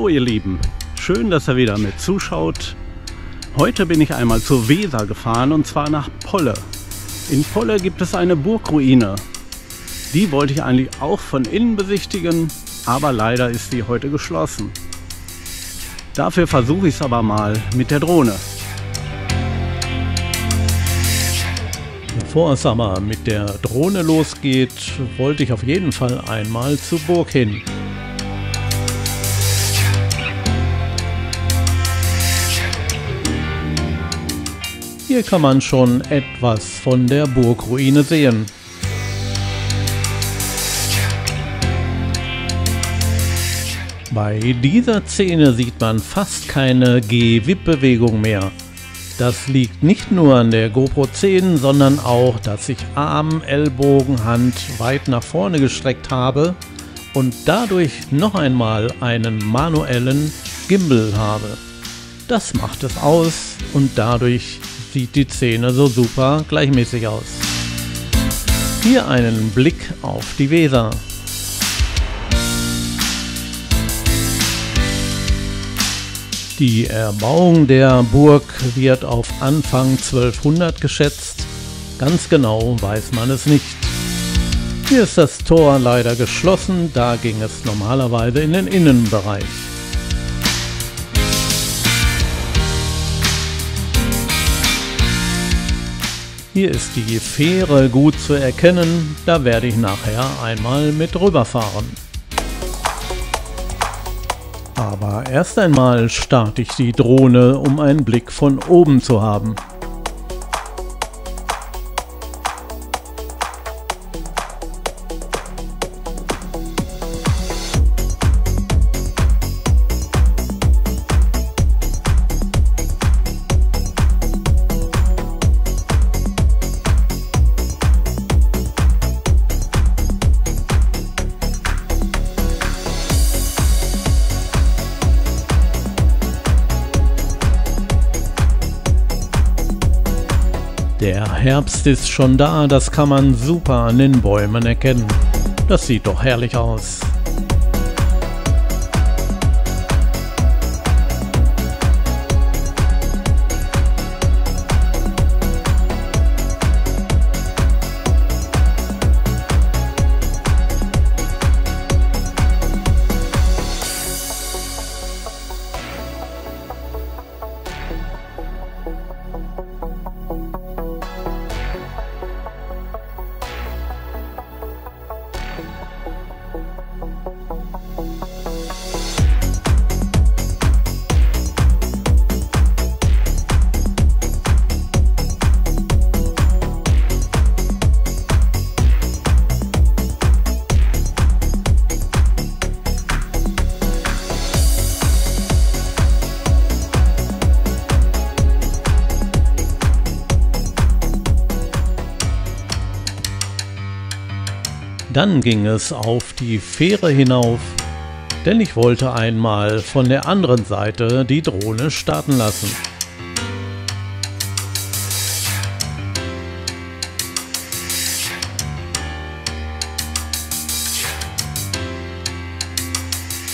Hallo ihr Lieben, schön, dass ihr wieder mit zuschaut. Heute bin ich einmal zur Weser gefahren und zwar nach Polle. In Polle gibt es eine Burgruine. Die wollte ich eigentlich auch von innen besichtigen, aber leider ist sie heute geschlossen. Dafür versuche ich es aber mal mit der Drohne. Bevor es aber mit der Drohne losgeht, wollte ich auf jeden Fall einmal zur Burg hin. Hier kann man schon etwas von der Burgruine sehen. Bei dieser Szene sieht man fast keine Geh-Wipp-Bewegung mehr. Das liegt nicht nur an der GoPro 10, sondern auch, dass ich Arm, Ellbogen, Hand weit nach vorne gestreckt habe und dadurch noch einmal einen manuellen Gimbal habe. Das macht es aus und dadurch sieht die Szene so super gleichmäßig aus. Hier einen Blick auf die Weser. Die Erbauung der Burg wird auf Anfang 1200 geschätzt. Ganz genau weiß man es nicht. Hier ist das Tor leider geschlossen, da ging es normalerweise in den Innenbereich. Hier ist die Fähre gut zu erkennen, da werde ich nachher einmal mit rüberfahren. Aber erst einmal starte ich die Drohne, um einen Blick von oben zu haben. Der Herbst ist schon da, das kann man super an den Bäumen erkennen. Das sieht doch herrlich aus. Dann ging es auf die Fähre hinauf, denn ich wollte einmal von der anderen Seite die Drohne starten lassen.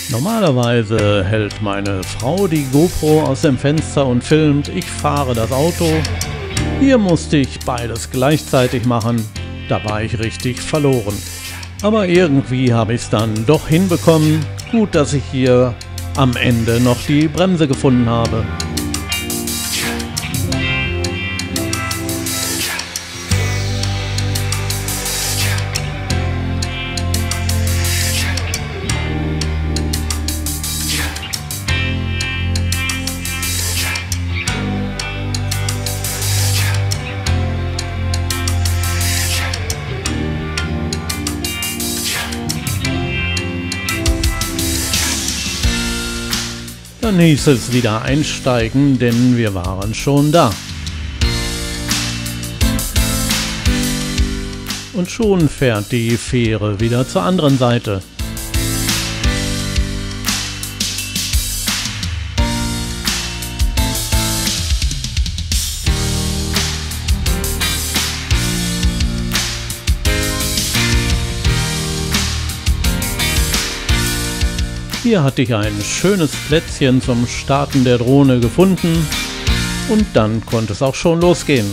Normalerweise hält meine Frau die GoPro aus dem Fenster und filmt, ich fahre das Auto. Hier musste ich beides gleichzeitig machen, da war ich richtig verloren. Aber irgendwie habe ich es dann doch hinbekommen. Gut, dass ich hier am Ende noch die Bremse gefunden habe. Dann hieß es wieder einsteigen, denn wir waren schon da. Und schon fährt die Fähre wieder zur anderen Seite. Hier hatte ich ein schönes Plätzchen zum Starten der Drohne gefunden und dann konnte es auch schon losgehen.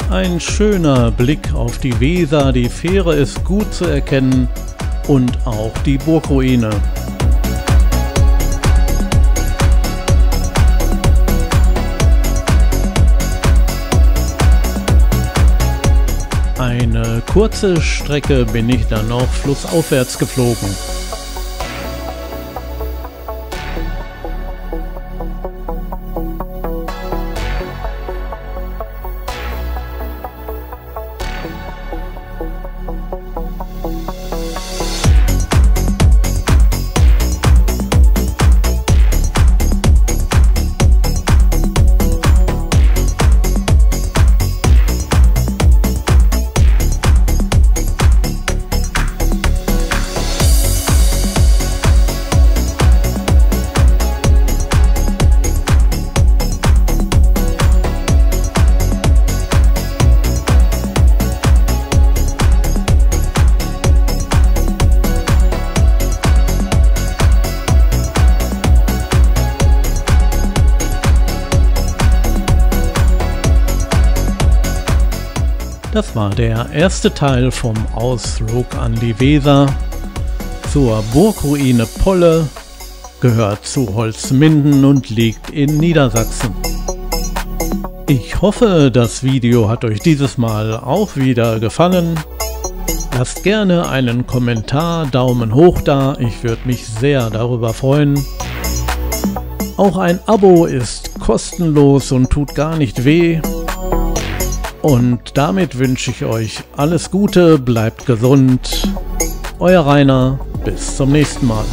Ein schöner Blick auf die Weser, die Fähre ist gut zu erkennen und auch die Burgruine. Eine kurze Strecke bin ich dann noch flussaufwärts geflogen. Das war der erste Teil vom Ausflug an die Weser zur Burgruine Polle, gehört zu Holzminden und liegt in Niedersachsen. Ich hoffe, das Video hat euch dieses Mal auch wieder gefallen. Lasst gerne einen Kommentar, Daumen hoch da, ich würde mich sehr darüber freuen. Auch ein Abo ist kostenlos und tut gar nicht weh. Und damit wünsche ich euch alles Gute, bleibt gesund. Euer Rainer, bis zum nächsten Mal.